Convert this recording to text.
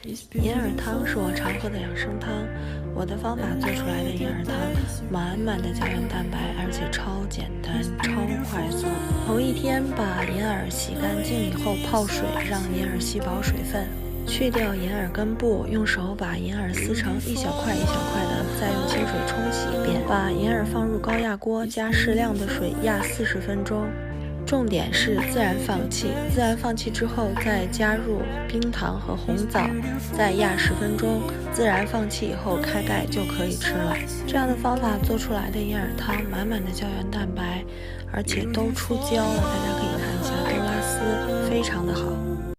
银耳汤是我常喝的养生汤，我的方法做出来的银耳汤满满的胶原蛋白，而且超简单、超快速。头一天把银耳洗干净以后泡水，让银耳吸饱水分，去掉银耳根部，用手把银耳撕成一小块一小块的，再用清水冲洗一遍。把银耳放入高压锅，加适量的水压40分钟。重点是自然放气，自然放气之后再加入冰糖和红枣，再压10分钟，自然放气以后开盖就可以吃了。这样的方法做出来的银耳汤满满的胶原蛋白，而且都出胶了，大家可以看一下豆拉丝，非常的好。